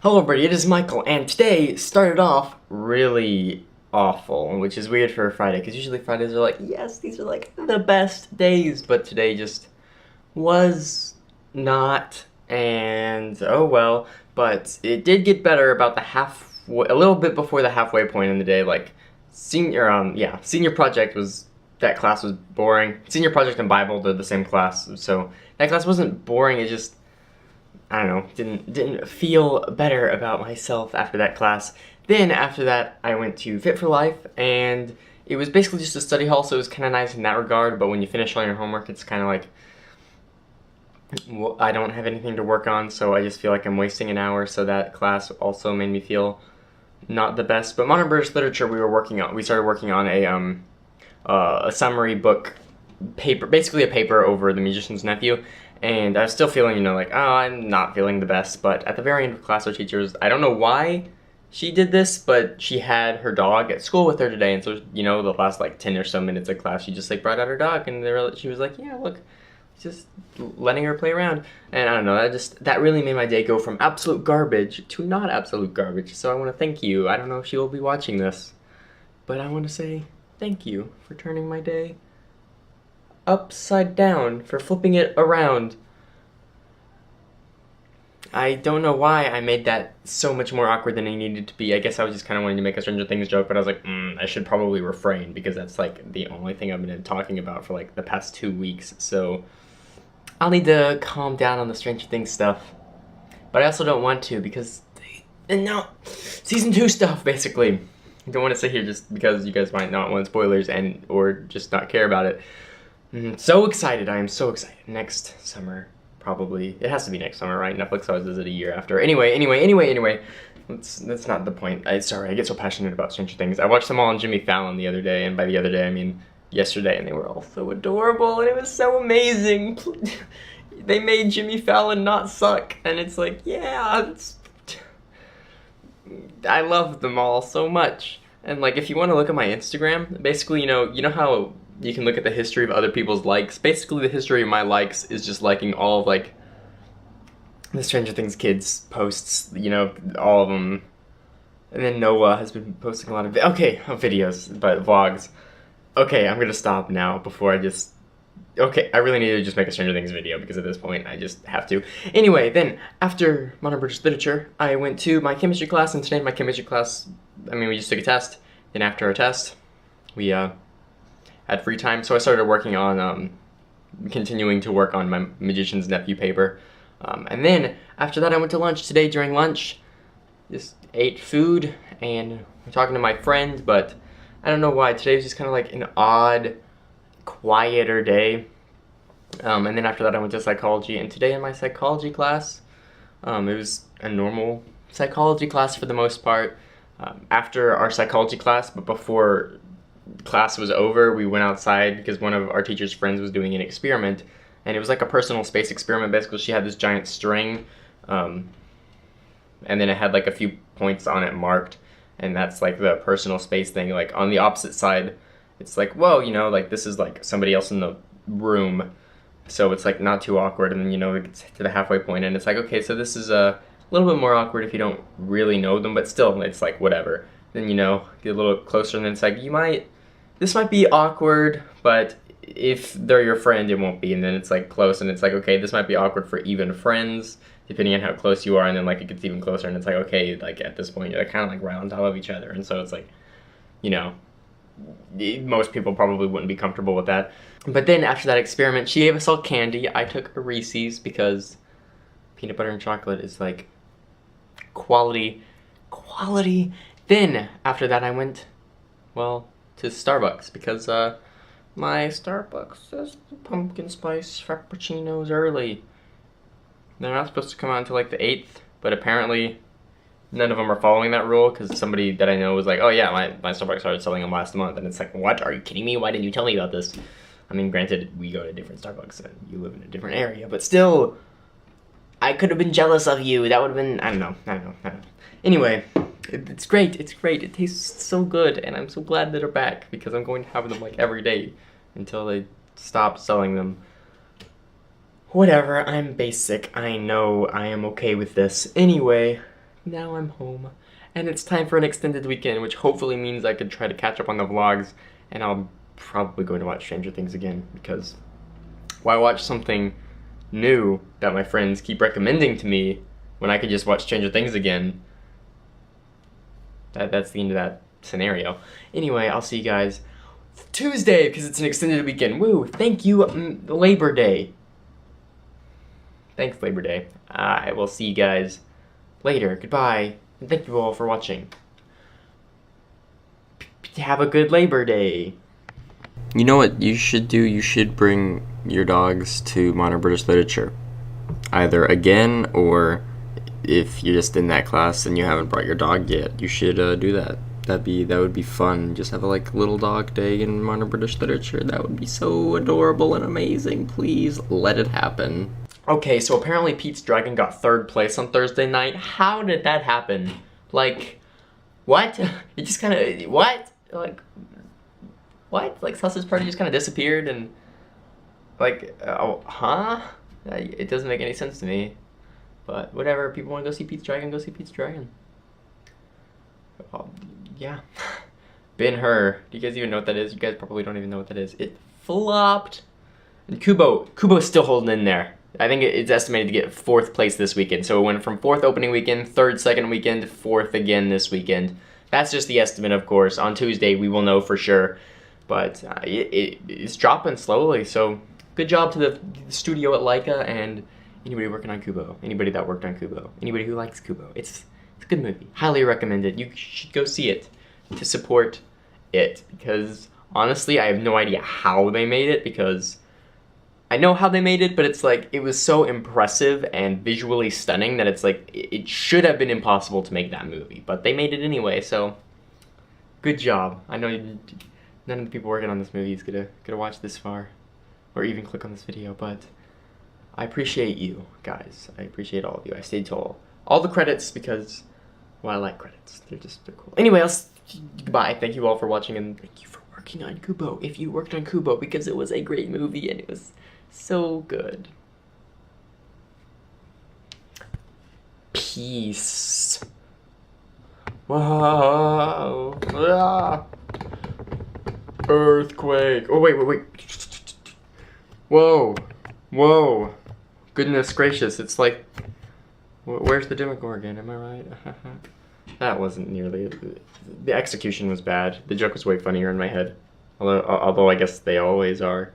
Hello everybody, it is Michael, and today started off really awful, which is weird for a Friday, because usually Fridays are like, yes, these are like the best days, but today just was not, and oh well, but it did get better about a little bit before the halfway point in the day, like, senior project was, that class was boring. Senior project and Bible, they're the same class, so that class wasn't boring, it just I don't know, didn't feel better about myself after that class. Then after that, I went to Fit for Life, and it was basically just a study hall, so it was kind of nice in that regard. But when you finish all your homework, it's kind of like, well, I don't have anything to work on, so I just feel like I'm wasting an hour. So that class also made me feel not the best. But Modern British Literature, we started working on a summary book paper, basically a paper over The Magician's Nephew, and I was still feeling, like, oh, I'm not feeling the best, but at the very end of class, our teachers, I don't know why she did this, but she had her dog at school with her today, and so, the last, 10 or so minutes of class, she just, brought out her dog, and she was like, yeah, look, just letting her play around, and I don't know, that really made my day go from absolute garbage to not absolute garbage, so I want to thank you. I don't know if she will be watching this, but I want to say thank you for turning my day upside down, for flipping it around. I don't know why I made that so much more awkward than it needed to be. I guess I was just kind of wanting to make a Stranger Things joke, but I was like, I should probably refrain, because that's, the only thing I've been talking about for, the past 2 weeks, so I'll need to calm down on the Stranger Things stuff. But I also don't want to, because, no, Season 2 stuff, basically. I don't want to sit here just because you guys might not want spoilers or just not care about it. So excited, I am so excited. Next summer, probably. It has to be next summer, right? Netflix always does it a year after. Anyway. That's not the point. Sorry, I get so passionate about Stranger Things. I watched them all on Jimmy Fallon the other day, and by the other day, I mean yesterday, and they were all so adorable, and it was so amazing. They made Jimmy Fallon not suck, and it's like, yeah, I love them all so much. And, if you want to look at my Instagram, basically, you know how you can look at the history of other people's likes? Basically, the history of my likes is just liking all of, the Stranger Things kids posts, all of them. And then Noah has been posting a lot of, videos, but vlogs. Okay, I'm gonna stop now before I really need to just make a Stranger Things video, because at this point, I just have to. Anyway, then, after Modern British Literature, I went to my chemistry class, and today in my chemistry class, we just took a test. Then after our test, we, had free time, so I started working on, continuing to work on my Magician's Nephew paper. And then, after that, I went to lunch. Today, during lunch, just ate food, and I'm talking to my friend, but I don't know why. Today was just kind of an odd, quieter day. And then after that, I went to psychology, and today in my psychology class, it was a normal psychology class for the most part. After our psychology class, but before class was over, we went outside because one of our teacher's friends was doing an experiment, and it was like a personal space experiment. Basically, she had this giant string, and then it had a few points on it marked, and that's the personal space thing. On the opposite side, it's whoa, this is somebody else in the room, so it's not too awkward. And then it gets to the halfway point, and it's okay, so this is a little bit more awkward if you don't really know them, but still, it's whatever. Then get a little closer, and then it's this might be awkward, but if they're your friend, it won't be. And then it's close, and it's okay, this might be awkward for even friends, depending on how close you are. And then it gets even closer, and it's okay, at this point, you're kind of right on top of each other. And so it's most people probably wouldn't be comfortable with that. But then after that experiment, she gave us all candy. I took a Reese's because peanut butter and chocolate is quality. Then after that, I went, to Starbucks, because my Starbucks says the pumpkin spice frappuccinos early. They're not supposed to come out until the 8th, but apparently none of them are following that rule, because somebody that I know was oh yeah, my Starbucks started selling them last month, and it's what? Are you kidding me? Why didn't you tell me about this? I mean, granted, we go to different Starbucks, and you live in a different area, but still, I could have been jealous of you. That would have been, I don't know. Anyway, it's great, it tastes so good, and I'm so glad that they're back, because I'm going to have them every day until they stop selling them. Whatever, I'm basic, I know, I am okay with this. Anyway, now I'm home. And it's time for an extended weekend, which hopefully means I could try to catch up on the vlogs, and I'll probably going to watch Stranger Things again, because why watch something new that my friends keep recommending to me when I could just watch Stranger Things again? That's the end of that scenario. Anyway, I'll see you guys Tuesday, because it's an extended weekend. Woo! Thank you, Labor Day. Thanks, Labor Day. I will see you guys later. Goodbye, and thank you all for watching. Have a good Labor Day. You know what you should do? You should bring your dogs to Modern British Literature. Either again, or if you're just in that class and you haven't brought your dog yet, you should do that. That would be fun. Just have a little dog day in Modern British Literature. That would be so adorable and amazing. Please let it happen. Okay, so apparently Pete's Dragon got 3rd place on Thursday night. How did that happen? Like, what? It just kind of, what? What? Like, Sausage Party just kind of disappeared and, huh? It doesn't make any sense to me. But whatever, people want to go see Pete's Dragon, go see Pete's Dragon. Yeah. Ben-Hur. Do you guys even know what that is? You guys probably don't even know what that is. It flopped. And Kubo's still holding in there. I think it's estimated to get 4th place this weekend. So it went from 4th opening weekend, 3rd second weekend, 4th again this weekend. That's just the estimate, of course. On Tuesday, we will know for sure. But it's dropping slowly, so good job to the studio at Laika and anybody working on Kubo. Anybody that worked on Kubo. Anybody who likes Kubo. It's a good movie. Highly recommended. You should go see it to support it. Because, honestly, I have no idea how they made it, because I know how they made it, but it's like, it was so impressive and visually stunning that it's like, it should have been impossible to make that movie. But they made it anyway, so good job. I know none of the people working on this movie is gonna watch this far, or even click on this video, but I appreciate you guys. I appreciate all of you. I stayed till all the credits because, well, I like credits. They're cool. Anyway, goodbye. Thank you all for watching, and thank you for working on Kubo. If you worked on Kubo, because it was a great movie and it was so good. Peace. Whoa. Ah. Earthquake. Oh, wait. Whoa. Goodness gracious, it's like, where's the Demogorgon? Am I right? That wasn't nearly, the execution was bad. The joke was way funnier in my head. Although I guess they always are.